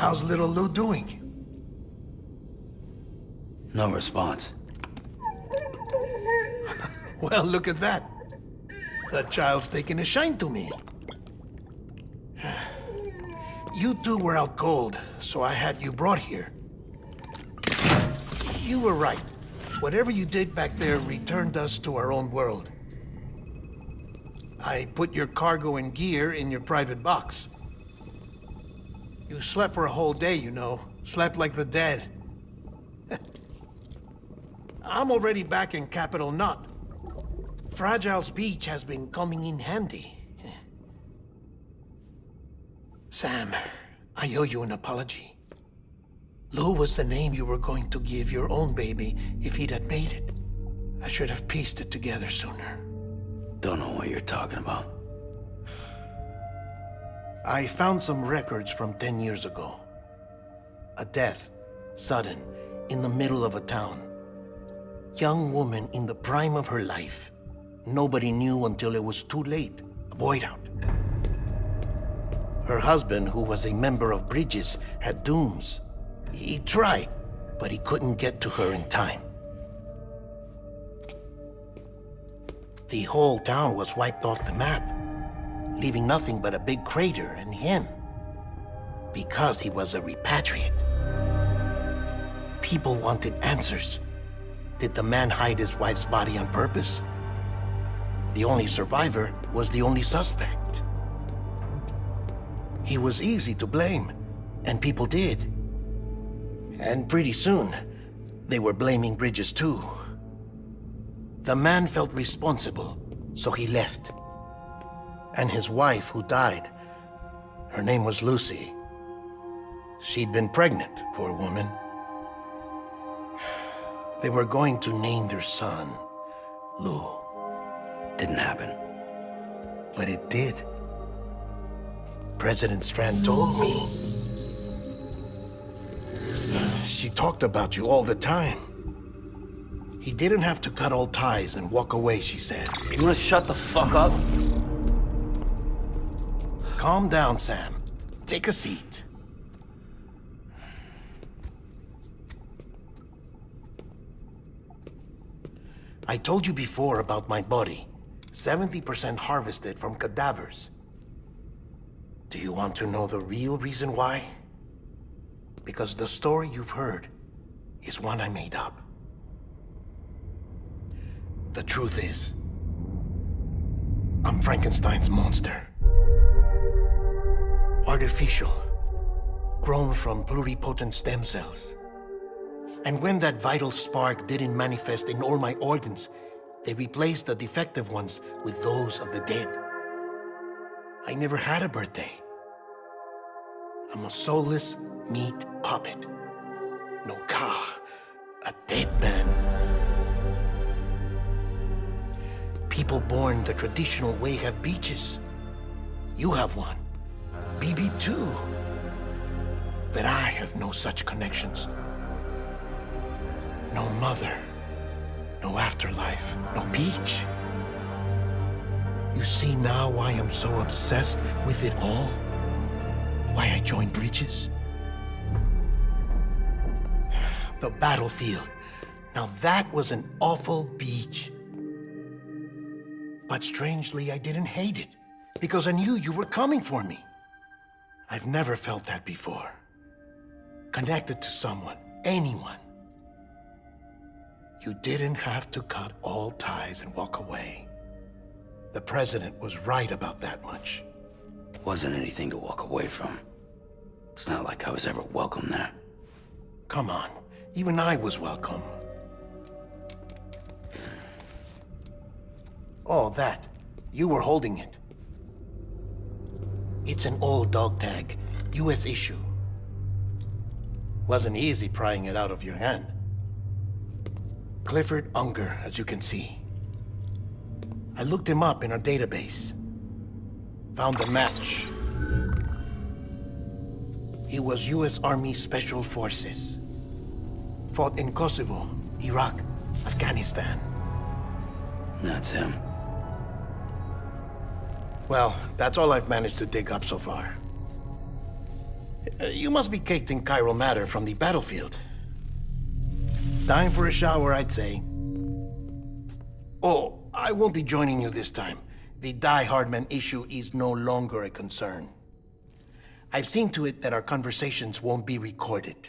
How's little Lou doing? No response. Well, look at that. The child's taking a shine to me. You two were out cold, so I had you brought here. You were right. Whatever you did back there returned us to our own world. I put your cargo and gear in your private box. You slept for a whole day, you know. Slept like the dead. I'm already back in Capital Knot. Fragile's beach has been coming in handy. Sam, I owe you an apology. Lou was the name you were going to give your own baby if he'd had made it. I should have pieced it together sooner. Don't know what you're talking about. I found some records from 10 years ago. A death, sudden, in the middle of a town. Young woman in the prime of her life. Nobody knew until it was too late. A void out. Her husband, who was a member of Bridges, had dooms. He tried, but he couldn't get to her in time. The whole town was wiped off the map, leaving nothing but a big crater and him. Because he was a repatriate. People wanted answers. Did the man hide his wife's body on purpose? The only survivor was the only suspect. He was easy to blame, and people did. And pretty soon, they were blaming Bridges too. The man felt responsible, so he left. And his wife, who died, her name was Lucy. She'd been pregnant, poor woman. They were going to name their son Lou. Didn't happen. But it did. President Strand told me. She talked about you all the time. He didn't have to cut all ties and walk away, she said. You wanna shut the fuck up? Calm down, Sam. Take a seat. I told you before about my body. 70% harvested from cadavers. Do you want to know the real reason why? Because the story you've heard is one I made up. The truth is, I'm Frankenstein's monster. Artificial, grown from pluripotent stem cells. And when that vital spark didn't manifest in all my organs, they replaced the defective ones with those of the dead. I never had a birthday. I'm a soulless meat puppet. No car, a dead man. People born the traditional way have beaches. You have one. BB too. But I have no such connections. No mother, no afterlife, no beach. You see now why I'm so obsessed with it all? Why I joined Bridges? The battlefield. Now that was an awful beach. But strangely, I didn't hate it, because I knew you were coming for me. I've never felt that before. Connected to someone, anyone. You didn't have to cut all ties and walk away. The president was right about that much. Wasn't anything to walk away from. It's not like I was ever welcome there. Come on, even I was welcome. Oh, that. You were holding it. It's an old dog tag, US issue. Wasn't easy prying it out of your hand. Clifford Unger, as you can see. I looked him up in our database. Found a match. He was US Army Special Forces. Fought in Kosovo, Iraq, Afghanistan. That's him. Well, that's all I've managed to dig up so far. You must be caked in chiral matter from the battlefield. Time for a shower, I'd say. Oh, I won't be joining you this time. The Die Hardman issue is no longer a concern. I've seen to it that our conversations won't be recorded.